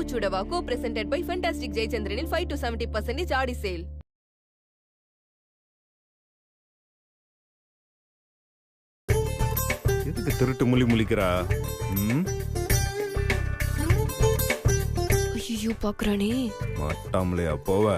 Chudava co-presented by Fantastic Jayachandran in 5 to 70% Aadi sale. எதுக்கு திருட்டு முழிக்கிறா? ஐயோ பாக்குறானே. மாட்டாமலையா போவ?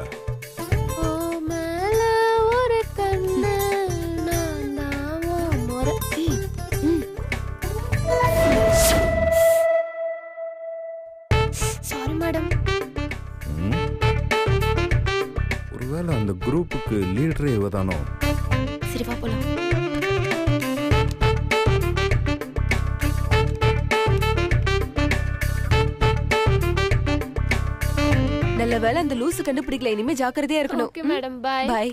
ஒருவேளை அந்த குரூப்புக்கு லீடரே இவதானோ? சரி வா போலாம். நல்ல வேளை அந்த லூசு கண்டுபிடிக்கல. இனிமே ஜாக்கிரதையா இருக்கணும். Okay madam, bye bye.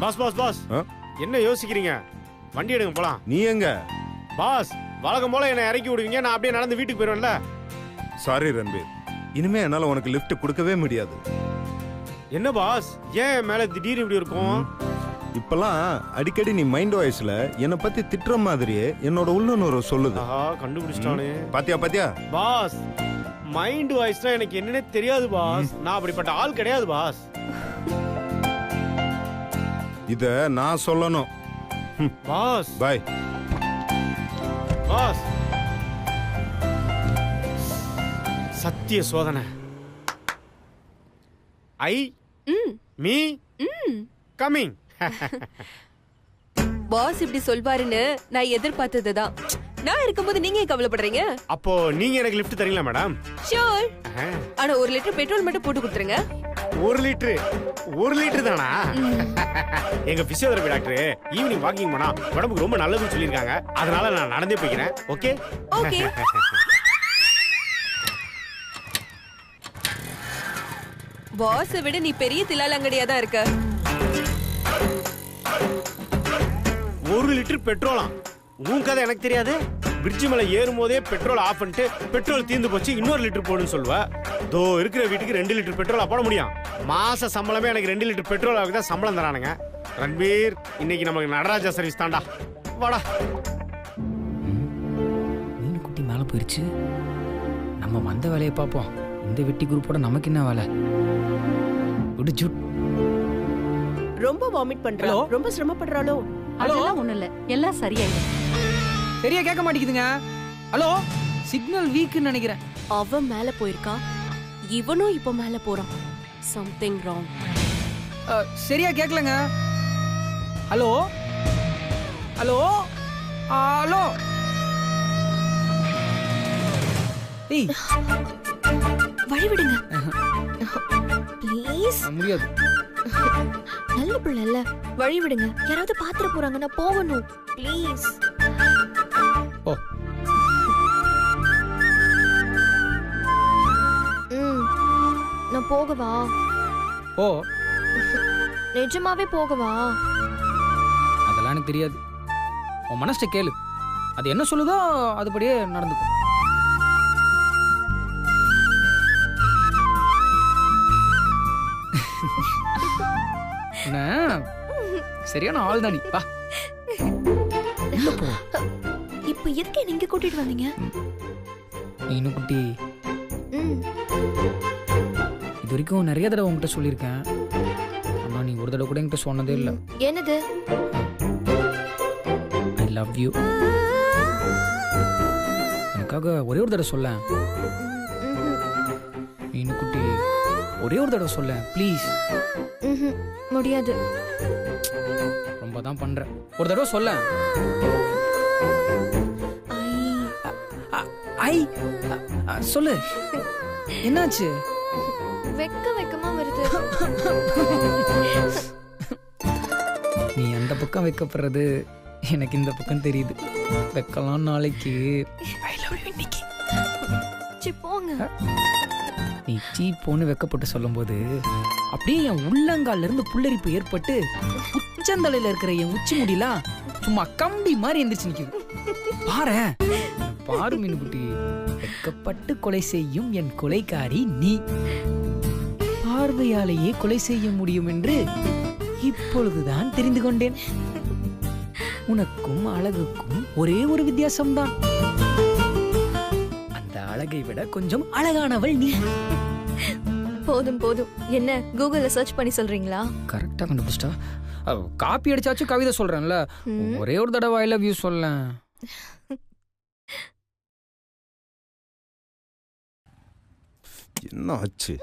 Boss boss boss, என்ன யோசிக்கிறீங்க? வண்டி எடுங்க போலாம். நீ எங்க? பாஸ், வழக்கம் போல என்ன இறக்கி விடுவீங்க, நான் அப்படியே நடந்து வீட்டுக்கு போயிடுவேன்ல. சாரி ரன்பீர், இனிமே என்னால உனக்கு லிஃப்ட் கொடுக்கவே முடியாது. என்ன பாஸ், ஏன் மேல திடீர்னு இப்படி இருக்கும்? இப்பெல்லாம் அடிக்கடி நீ மைண்ட் வாய்ஸ்ல என்ன பத்தி திட்டுற மாதிரியே என்னோட உள்ளுணர்வு சொல்லுது. கண்டுபிடிச்சிட்டானே. பாத்தியா பாத்தியா பாஸ், மைண்ட் வாய்ஸ்னா எனக்கு என்னன்னே தெரியாது பாஸ். நான் அப்படிப்பட்ட ஆள் கிடையாது பாஸ். இத நான் சொல்லணும். Pass by. பாஸ், சத்திய சோதனை. ஐ மீ கமிங். பாஸ் இப்படி சொல்வாருன்னு நான் எதிர்பார்த்ததுதான். நான் இருக்கும்போது நீங்க கவலைப்படுறீங்க? அப்போ நீங்க எனக்கு லிஃப்ட் தரீங்களா மேடம்? ஷூர். ஆனா 1 லிட்டர் பெட்ரோல் மட்டும் போட்டு கொடுத்துருங்க. 1 லிட்டர் தானா? எங்க பிசியோதெரபி டாக்டர் ஈவினிங் வாக்கிங் போனா உடம்புக்கு ரொம்ப நல்லதுன்னு சொல்லியிருக்காங்க. அதனால நான் நடந்தே போய்க்கிறேன். Okay okay. பாஸ் விட நீ பெரிய தில்லாலங்கடியா தான் இருக்க. 1 லிட்டர் பெட்ரோலா? உன் கதை எனக்கு தெரியாது. பிரிட்ஜ் மேல ஏறும் போதே பெட்ரோல் ஆஃப் பண்ணிட்டு பெட்ரோல் தீர்ந்து போச்சு, இன்னொரு லிட்டர் போடுன்னு சொல்லுவ. தோ இருக்கிற வீட்டுக்கு 2 லிட்டர் பெட்ரோலா போட முடியும்? மாச சம்பளமே எனக்கு 2 லிட்டர் பெட்ரோல் ஆகுது தான் சம்பளம் தரானுங்க. ரன்பீர், இன்னைக்கு நமக்கு நடராஜா சர்வீஸ் தாண்டா. வாடா. மீன் குட்டி மேல போயிருச்சு. நம்ம வந்த வேலையை பார்ப்போம். இந்த வெட்டி குரூப்போட நமக்கு என்ன வேலை? ரொம்ப வாமிட் பண்றா, ரொம்ப சிரமப்படுறாளோ? அதெல்லாம் ஒண்ணு இல்ல, எல்லாம் சரியாயிடும். சரியா கேட்க மாட்டேங்குதுங்க. ஹலோ, சிக்னல் வீக்னு நினைக்கிறேன். அவன் மேல போயிருக்கா, இவனும் இப்ப மேல போறான். Something wrong. சரியா கேட்கலங்க. Hello hello hello. ஏய், வழி விடுங்க ப்ளீஸ். முடியாது. நல்ல பிள்ளை இல்ல, வழி விடுங்க. யாராவது பாத்துற போறாங்க, நான் போகணும் ப்ளீஸ். ஓ, நான் போகவா? ஓ, நிஜமாவே போகவா? அதெல்லாம் எனக்கு தெரியாது. உன் மனசை கேளு, அது என்ன சொல்லுதோ அதுபடியே நடந்துக்கும். சரியான ஆள் தானி. வா, இப்ப எதுக்கு நீங்க கூட்டிட்டு வந்தீங்க? இன்னும் குட்டி, இது வரைக்கும் நிறைய தடவை உங்ககிட்ட சொல்லியிருக்கேன். ஆனா நீ ஒரு தடவை கூட என்கிட்ட சொன்னதே இல்லை. என்னது? I love you. எனக்காக ஒரே ஒரு தடவை சொல்ல. இன்னும் குட்டி, ஒரே ஒரு தடவை சொல்ல ப்ளீஸ். முடியாது. ரொம்ப தான் பண்ற. ஒரு தடவை சொல்ல. ஐ சொல்லு, என்னாச்சு? வெக்கமா வருது. நீ அந்த பக்கம் வைக்கப்படுறது எனக்கு இந்த பக்கம் தெரியுது. வைக்கலாம் நாளைக்கு. ஐ லவ் யூ இன்னைக்கு. போங்க. நீ சீப்போன்னு வெக்கப்பட்டு சொல்லும்போது அப்படியே என் உள்ளங்கால்ல இருந்து புல்லரிப்பு ஏற்பட்டு உச்சந்தலையில இருக்கிற என் உச்சி முடியலாம் சும்மா கம்பி மாதிரி எந்திரிச்சு நிக்குது. பாரேன், பாரு மீனுக்குட்டி, வெக்கப்பட்டு கொலை செய்யும் என் கொலைகாரி நீ. பார்வையாலேயே கொலை செய்ய முடியும் என்று இப்பொழுதுதான் தெரிந்து கொண்டேன். உனக்கும் அழகுக்கும் ஒரே ஒரு வித்தியாசம்தான். அந்த அழகை விட கொஞ்சம் அழகானவள் நீ. போதும் போதும். என்ன கூகுள்ல சர்ச் பண்ணி சொல்றீங்களா? கரெக்டா கண்டுபிடிச்சிட்டா. காப்பி அடிச்சாச்சும் கவிதை சொல்றேன்ல, ஒரே ஒரு தடவை ஐ லவ் யூ சொல்ல. என்ன ஆச்சு?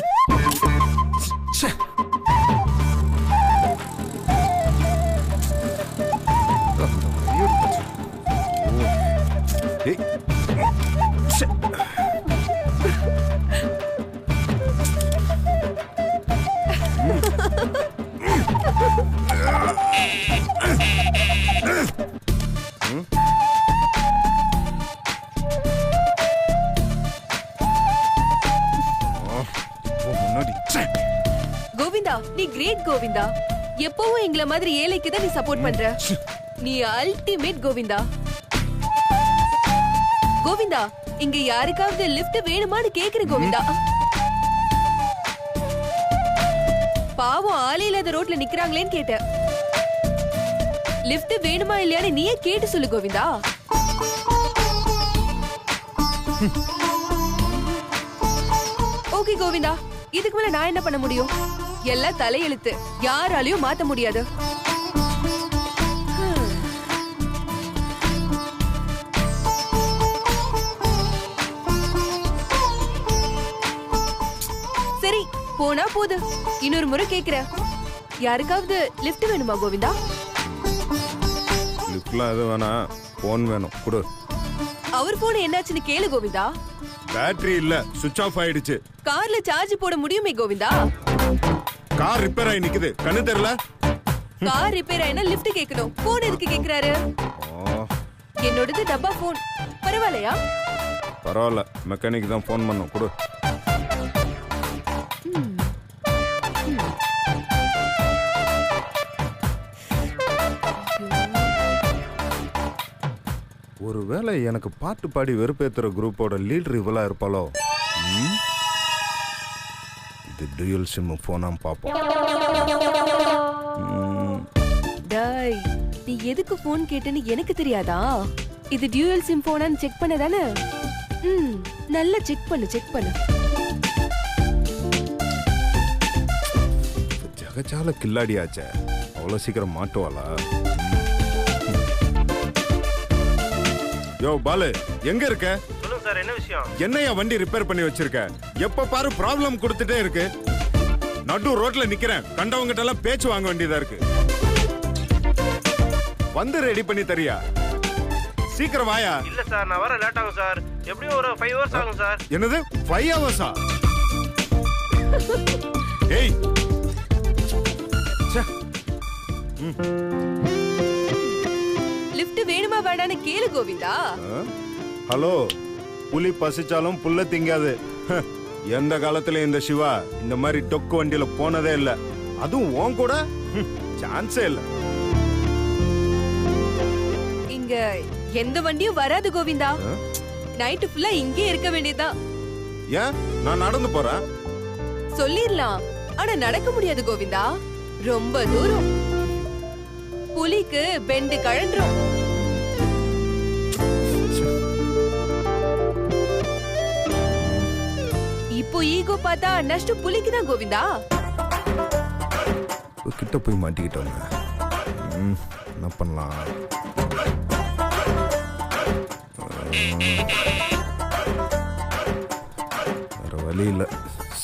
கோவிந்தா, நீ கிரேட் கோவிந்தா. எப்பவும் எங்கள மாதிரி ஏழைக்கு தான் நீ சப்போர்ட் பண்ற. நீ அல்டிமேட் கோவிந்தா. கோவிந்தா, இங்க யாருக்காவது லிஃப்ட் வேணுமான்னு கேக்குற கோவிந்தா. பாவம் ஆளே இல்லாத ரோட்ல நிக்கிறாங்களேன்னு கேட்டேன். லிஃப்ட் வேணுமா இல்லையான்னு நீயே கேட்டு சொல்லு கோவிந்தா. ஓகே கோவிந்தா, இதுக்கு மேல நான் என்ன பண்ண முடியும்? எல்லாம் தலையெழுத்து, யாராலையும் மாத்த முடியாது. சரி, போனா போது. இன்னொரு முறை கேக்குறேன், யாருக்காவது லிஃப்ட் வேணுமா கோவிந்தா? லிஃப்ட்லாம் எதுவும் வேணாம், போன் வேணும், கொடு. அவர் போன் என்னாச்சுன்னு கேளு கோவிந்தா. பேட்டரி இல்ல, சுவிட்ச் ஆஃப் ஆயிடுச்சு. கார்ல சார்ஜ் போட முடியுமே கோவிந்தா. கார் ரிப்பேர் ஆகி நிக்குது, கண்ணு தெரியல. கார் ரிப்பேர் ஆயினா லிஃப்ட் கேட்கணும், போன் எதுக்கு கேக்குறாரு? என்னோடது டப்பா போன், பரவாயில்லையா? பரவாயில்ல, மெக்கானிக் தான் போன் பண்ணோம், கொடு. ஒருவேளை எனக்கு பாட்டு பாடி வெறுப்பேத்துற குரூப்போட லீடர் இவளா இருப்பாளோ? இது டூயல் சிம் போனா பாப்போம். டேய், நீ எதுக்கு போன் கேட்டேன்னு எனக்கு தெரியாதா? இது டியூயல் சிம் போனான்னு செக் பண்ணதானே? நல்லா செக் பண்ணு. ஜகஜால கில்லாடியாச்சே, அவ்வளவு சீக்கிரம் மாட்டுவாளா? யோ பாலு, எங்க இருக்க? சொல்லுங்க சார், என்ன விஷயம்? என்னையா வண்டி ரிப்பேர் பண்ணி வச்சிருக்க? எப்ப பாரு ப்ராப்ளம் கொடுத்துட்டே இருக்கு. நடு ரோட்ல நிக்கிறேன், கண்டவங்கிட்ட எல்லாம் பேச்சு வாங்க வேண்டியதா இருக்கு. வந்து ரெடி பண்ணி தரியா? சீக்கிரம் வாயா. இல்ல சார், நான் வர லேட் ஆகும் சார். எப்படியும் ஒரு 5 hours ஆகும் சார். என்னது 5 hours-ஆ? ஏய், லிஃப்ட் வேணுமா வேண்டான்னு கேளு கோவிந்தா. ஹலோ, புலி பசிச்சாலும் புல்ல திங்காது. எந்த காலத்துல இந்த சிவா இந்த மாதிரி டொக்கு வண்டியில போனதே இல்ல. அதுவும் உன் கூட சான்ஸே இல்ல. இங்க எந்த வண்டியும் வராது கோவிந்தா. நைட் ஃபுல்லா இங்கே இருக்க வேண்டியதுதான். ஏன், நான் நடந்து போறேன். சொல்லிரலாம், ஆனா நடக்க முடியாது கோவிந்தா. ரொம்ப தூரம். புலிக்கு பெண்டு கழன்றும். இப்போ ஈகோ பார்த்தா நஷ்ட புலிக்கு தான் கோவிந்தா. கிட்ட போய் மாட்டிக்கிட்டோங்க. என்ன பண்ணலாம்? வேற வழி இல்லை.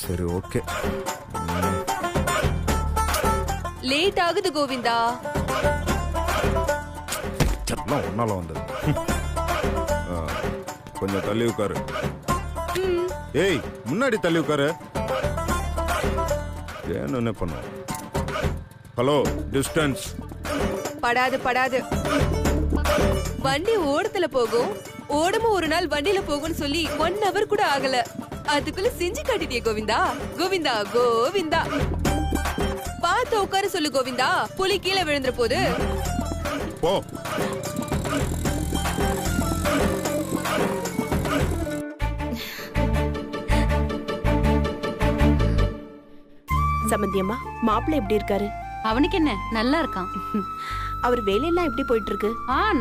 சரி, ஓகே. லேட் ஆகுது கோவிந்தா. எல்லாம் ஒன்னால வந்தது. கொஞ்சம் தள்ளி உட்காரு. ஏய் முன்னாடி தள்ளி உட்காரு. என்ன பண்ண? Hello distance. படாது படாது. வண்டி ஓடத்துல போகும், ஓடமும் ஒரு நாள் வண்டியில போகும்னு சொல்லி 1 hour கூட ஆகல. அதுக்குள்ள செஞ்சு காட்டிட்டியே கோவிந்தா. கோவிந்தா கோவிந்தா. பார்த்து உட்கார சொல்லு கோவிந்தா. புலி கீழே விழுந்துற போது. போ. சம்பந்தியம்மா, மாப்பிள்ளை எப்படி இருக்காரு? அவனுக்கு என்ன, நல்லா இருக்கான். அவர் வேலையெல்லாம் எப்படி போயிட்டு இருக்கு?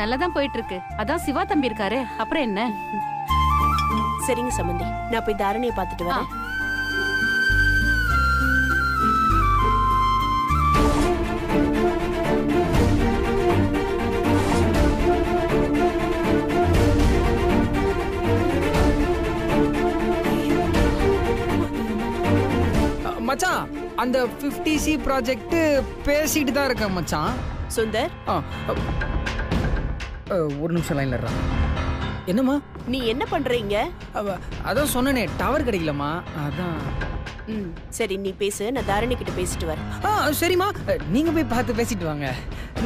நல்லாதான் போயிட்டு இருக்கு. அதான் சிவா தம்பி இருக்காரு, அப்புறம் என்ன? சரிங்க சம்பந்தி, நான் போய் தாரணியை பார்த்துட்டு வரேன். மச்சான், அந்த 50C ப்ராஜெக்ட் பேசிட்டு தான் இருக்கேன் மச்சான். சுந்தர், ஒரு நிமிஷம் லைன்ல இருடா. என்னம்மா நீ என்ன பண்றீங்க? அதான் சொன்னனே, டவர் கிடைக்கலம்மா, அதான். சரி நீ பேசு, நான் தாரணி கிட்ட பேசிட்டு வரேன். சரிம்மா, நீங்க போய் பார்த்து பேசிட்டு வாங்க.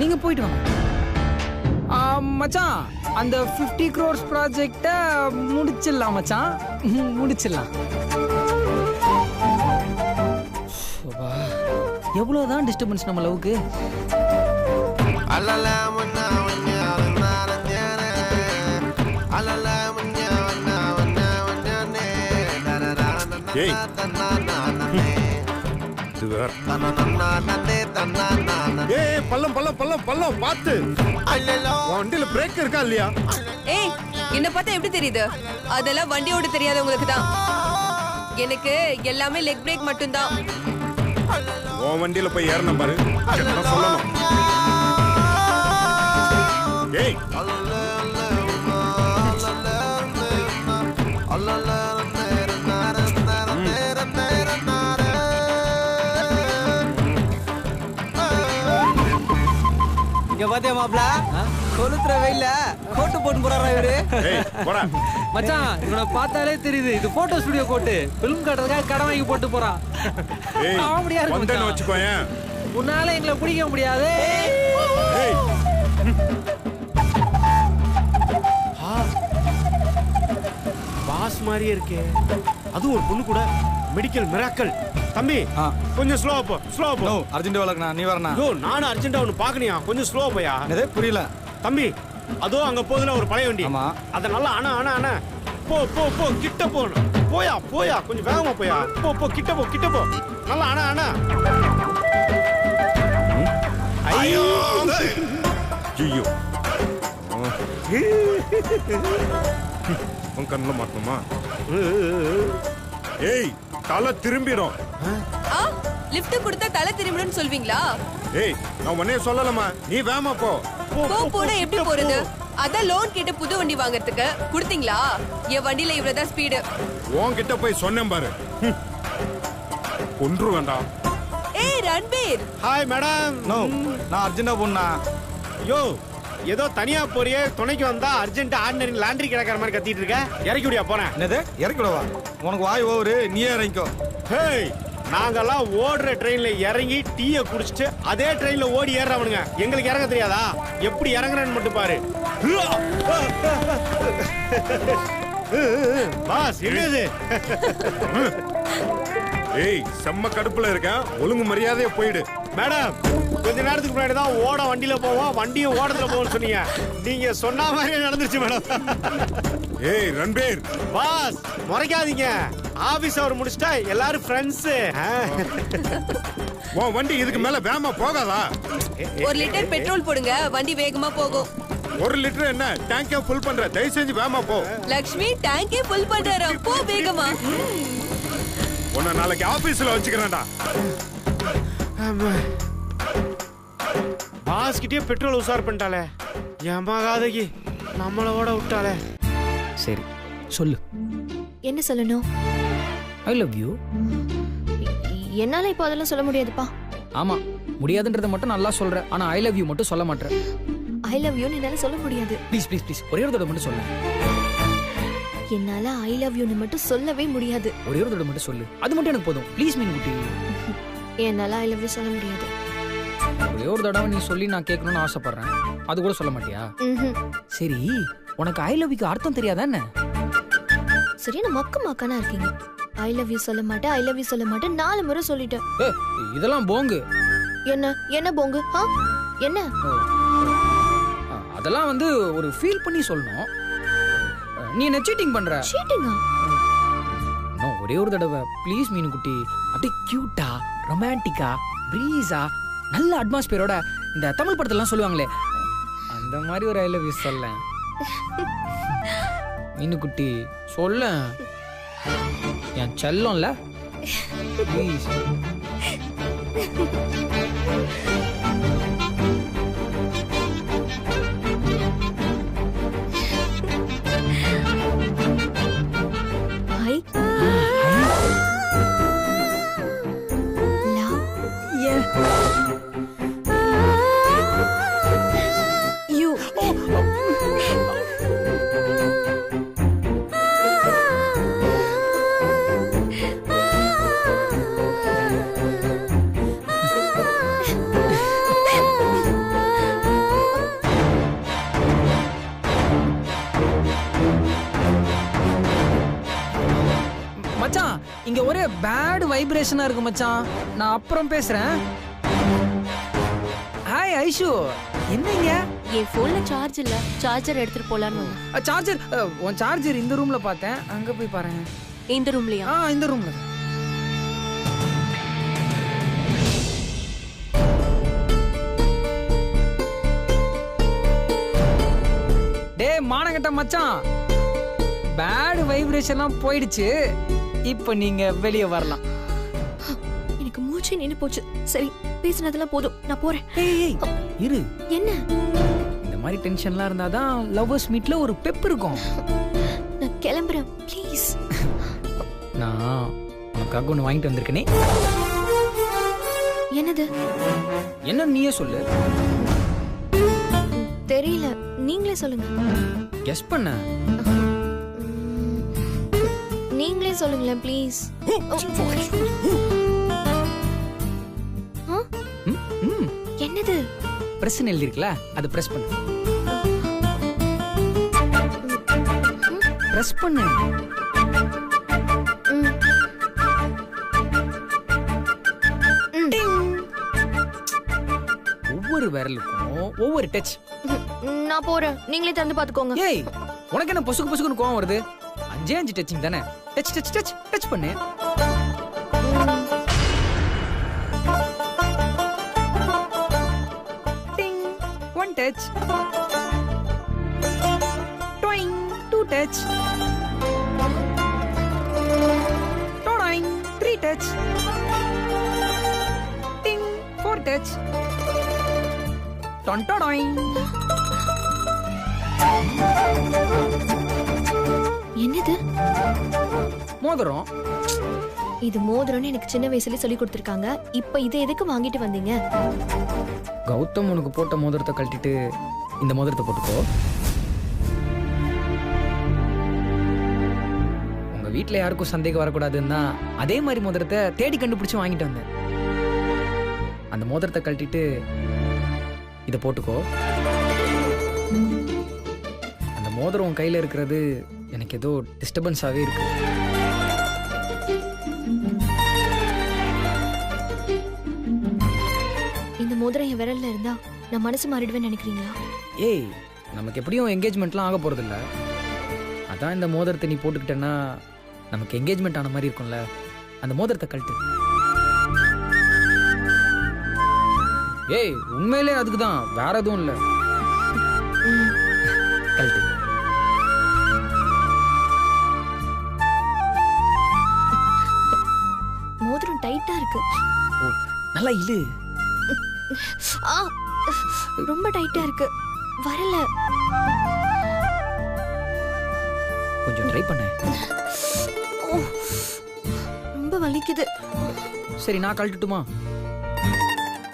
நீங்க போயிட்டு வாங்க. மச்சான், அந்த 50 crores ப்ராஜெக்ட முடிச்சிடலாம் மச்சான், முடிச்சிடலாம். எவ்வளவுதான் டிஸ்டர்பன்ஸ் நம்ம லவ்க்கு. ஏய் பள்ளம் பள்ளம் பள்ளம் பள்ளம் பார்த்து. வண்டியில பிரேக் இருக்கா இல்லையா? ஏய், என்ன பார்த்தா எப்படி தெரியுது? அதெல்லாம் வண்டியோட தெரியாதவங்களுக்கு தான். எனக்கு எல்லாமே லெக் பிரேக் மட்டும்தான். உன் வண்டியில போய் ஏறணும் பாரு, என்ன சொல்லணும். ஏய் இங்க பாத்தியா மாப்ள, கொளுத்துற வெயில்ல கோட்டு போட்டு போறாரா இவரு. மச்சான், இவனை பார்த்தாலே தெரியுது இது போட்டோ ஸ்டுடியோ கோட்டு. பிலிம் காட்டுறதுக்காக கடை வாங்கி போட்டு போறான். உன்னால எங்களை பிடிக்க முடியாது. பாஸ் மாதிரியே இருக்கே. அதுவும் ஒரு பொண்ணு கூட. Medical miracle. தம்பி கொஞ்சம் ஸ்லோவா போ, ஸ்லோவா போ. அர்ஜென்ட் வளர்க்கணா, நீ வரணும். யோ, நானும் அர்ஜென்ட்டா ஒன்னு பாக்கணியா, கொஞ்சம் ஸ்லோவா போயா. புரியல தம்பி. அதோ அங்க போதுல ஒரு பழைய வண்டி. ஆமா, அத நல்லா அண்ணா போ போ போ, கிட்ட போ. போயா போயா, கொஞ்சம் வேகமா போயா. போ போ, கிட்ட போ கிட்ட போ. நல்லா அண்ணா. ஐயோ ஐயோ, உன் கண்ணுல மாட்டணுமா? ஏய், தலை திரும்பிடும். லிஃப்ட் கொடுத்தா தலை திரும்பிடும் சொல்வீங்களா? ஏய், நான் உடனே சொல்லலமா, நீ வேகமா போ. போனா எப்படி போறது? அதான் லோன் கேட்டு புது வண்டி வாங்குறதுக்கு கொடுத்தீங்களா? என் வண்டியில இவ்வளவுதான் ஸ்பீடு. உன்கிட்ட போய் சொன்னேன் பாரு, கொன்று வேண்டாம். ஏய் ரன்பீர். Hi madam. நோ, நான் அர்ஜென்ட்டா போனா. யோ, ஏதோ தனியா போறியே, துணைக்கு வந்தா அர்ஜென்ட் ஆர்டினரி லாண்டரி கிடக்கிற மாதிரி கத்திட்டு இருக்க. இறக்கி விடியா போறேன். என்னது இறக்கி விடவா? உனக்கு வாய் ஓவரு, நீயே இறங்கிக்கோ. ஹேய், நாங்கெல்லாம் ஓடுற ட்ரெயின்ல இறங்கி டீயை குடிச்சிட்டு அதே ட்ரெயின்ல ஓடி ஏறவனுங்க. எங்களுக்கு இறங்க தெரியாதா? எப்படி இறங்குறேன்னு மட்டும் பாரு. பாஸ், என்னது? ஏய், செம்ம கடுப்புல இருக்கேன், ஒழுங்கு மரியாதையா போயிடு. மேடம், கொஞ்ச நேரத்துக்கு முன்னாடி தான் ஓட வண்டியில போவோம், வண்டியும் ஓடத்துல போவோம்னு சொன்னீங்க. நீங்க சொன்ன மாதிரியே நடந்துருச்சு மேடம். ஏய் ரன்பீர். பாஸ், முறைக்காதீங்க. ஆபீஸ் அவர் முடிச்சிட்டா எல்லாரும் ஃப்ரெண்ட்ஸ். உன் வண்டி இதுக்கு மேல வேகமா போகாதா? 1 லிட்டர் பெட்ரோல் போடுங்க, வண்டி வேகமா போகும். 1 லிட்டர் என்ன, டேங்கே ஃபுல் பண்ற. தயவு செஞ்சு வேகமா போ. லக்ஷ்மி டேங்கே ஃபுல் பண்றாரு, போ வேகமா. உன்னை நாளைக்கு ஆபீஸ்ல வச்சுக்கிறேன்டா. பாஸ் கிட்டே பெட்ரோல் உசார் பண்ணிட்டாளே, ஏமாகாதகி நம்மள ஓட விட்டாளே. சரி சொல்லு. என்ன சொல்லணும்? I love you. என்னால இப்போ அதெல்லாம் சொல்ல முடியாதுப்பா. ஆமா, முடியாதுன்றத மட்டும் நல்லா சொல்ற, ஆனா ஐ லவ் யூ மட்டும் சொல்ல மாட்டேன். ஐ லவ் யூ என்னால சொல்ல முடியாது. ப்ளீஸ் ப்ளீஸ் ப்ளீஸ் ஒரே ஒரு தடவை மட்டும் சொல்லு. என்னால ஐ லவ் யூன்னு மட்டும் சொல்லவே முடியாது. ஒரே ஒரு தடவை மட்டும் சொல்லு, அது மட்டும் எனக்கு போதும். ப்ளீஸ் மீனுக்குட்டி. என்னால ஐ லவ் யூ சொல்ல முடியாது. ஒரே ஒரு தடவை நீ சொல்லி நான் கேட்கணும்னு ஆசைப்படுறேன், அது கூட சொல்ல மாட்டியா? சரி, உனக்கு ஐ லவ் யூக்கு அர்த்தம் தெரியாதா என்ன? சரி, நான் மக்கானா இருக்கீங்க. ஐ லவ் யூ சொல்ல மாட்டேன், ஐ லவ் யூ சொல்ல மாட்டேன் 4 முறை சொல்லிட்டேன். இதெல்லாம் போங்கு. என்ன போங்கு? என்ன? அதெல்லாம் வந்து ஒரு ஃபீல் பண்ணி சொல்லணும். நீ என்ன சீட்டிங் பண்ற? சீட்டிங்கா? நான் ஒரே ஒரு தடவை ப்ளீஸ் மீனுக்குட்டி. அப்படியே கியூட்டா, ரொமான்டிக்கா, ப்ரீஸா, நல்ல அட்மாஸ்பியரோட இந்த தமிழ் படத்தெல்லாம் சொல்லுவாங்களே அந்த மாதிரி ஒரு ஐ லவ் யூ சொல்ல. மீனுக்குட்டி சொல்ல, என் செல்லம்ல ப்ளீஸ். மச்சான், இங்க ஒரே பேட் வைப்ரேஷனா இருக்கு மச்சான், நான் அப்புறம் பேசுறேன். ஹாய் ஐஷு, என்னங்க? என் போன்ல சார்ஜ் இல்ல, சார்ஜர் எடுத்துட்டு போலான்னு. சார்ஜர்? உன் சார்ஜர் இந்த ரூம்ல பார்த்தேன், அங்க போய் பாருங்க. இந்த ரூம்லயா? இந்த ரூம்ல. டேய் மானங்கட்ட மச்சான், பேட் வைப்ரேஷன்லாம் போயிடுச்சு, இப்போ நீங்க வெளியே வரலாம். எனக்கு மூச்சு நின்னு போச்சு. சரி, பேசினதெல்லாம் போதும், நான் போறேன். ஏய் இரு. என்ன? இந்த மாதிரி டென்ஷன்லாம் இருந்தாதான் லவ்வர்ஸ் மீட்ல ஒரு பெப் இருக்கும். நான் கிளம்புறேன் ப்ளீஸ். நான் உனக்காக ஒன்று வாங்கிட்டு வந்திருக்கேனே. என்னது? என்ன நீயே சொல்லு. தெரியல, நீங்களே சொல்லுங்க. கெஸ் பண்ண. நீங்களே சொல்லுங்களேன் ப்ளீஸ். என்னது? பிரஸ் எழுதி இருக்குல்ல, அது பிரஸ் பண்ணு. பிரஸ் பண்ணு. ஒவ்வொரு விரலுக்கும் ஒவ்வொரு டச். நான் போறேன், நீங்களே தந்து பாத்துக்கோங்க. ஏய், உனக்கு என்ன பொசுக்கு பொசுக்குன்னு கோவம் வருது? 5 டச்சிங் தானே. டச் டச் டச் டச் பண்ணு. டிங் 1 டச். டாயிங் 2 டச். டாயிங் 3 டச். டிங் 4 டச். டான் டாயிங். என்னது? மோதிரம். இது மோதிரம்னு எனக்கு சின்ன வயசுல சொல்லி கொடுத்திருக்காங்க. இப்ப இதை எதுக்கு வாங்கிட்டு வந்தீங்க? கௌதம் உனக்கு போட்ட மோதிரத்தை கழட்டிட்டு இந்த மோதிரத்தை போட்டுக்கோ. உங்க வீட்டுல யாருக்கும் சந்தேகம் வரக்கூடாதுன்னா அதே மாதிரி மோதிரத்தை தேடி கண்டுபிடிச்சு வாங்கிட்டு வந்தேன். அந்த மோதிரத்தை கழட்டிட்டு இதை போட்டுக்கோ. அந்த மோதிரம் உன் கையில இருக்கிறது எனக்கு ஏதோ டிஸ்டர்பன்ஸாவே இருக்கு. இந்த மோதிரம் என் விரல்ல இருந்தா நான் மனசு மாறிடுவேன்னு நினைக்கிறீங்களா? ஏய், நமக்கு எப்படியும் என்கேஜ்மெண்ட்லாம் ஆக போறது இல்ல. அதான் இந்த மோதிரத்தை நீ போட்டுக்கிட்டேன்னா நமக்கு என்கேஜ்மெண்ட் ஆன மாதிரி இருக்கும்ல. அந்த மோதிரத்தை கழட்டு. ஏய், உண்மையிலே அதுக்கு தான், வேற எதுவும் இல்ல. கழட்டு. மோதிரம் டைட்டா இருக்கு. ஓ, நல்லா இழு. ரொம்ப டைட்டா இருக்கு, வரல. கொஞ்சம் ட்ரை பண்ண. ரொம்ப வலிக்குது. சரி, நான் கழட்டுட்டுமா?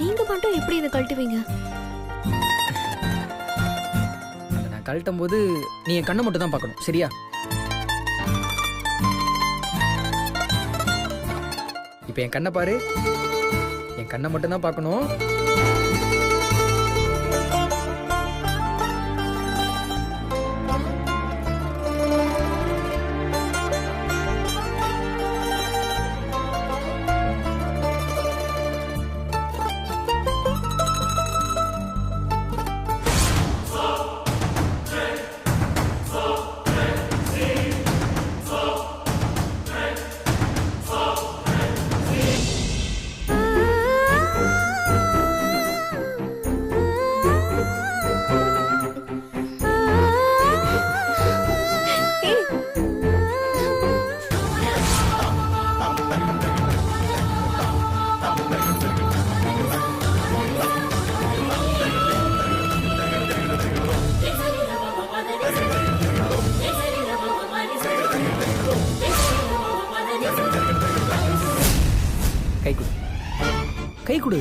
நீங்க மட்டும் எப்படி இதை கழட்டுவீங்க? அதை நான் கழட்டும் போது நீ என் கண்ணை மட்டும் தான் பார்க்கணும், சரியா? இப்ப என் கண்ணை பாரு, என் கண்ணை மட்டும் தான் பார்க்கணும். கை கொடு, கை கொடு.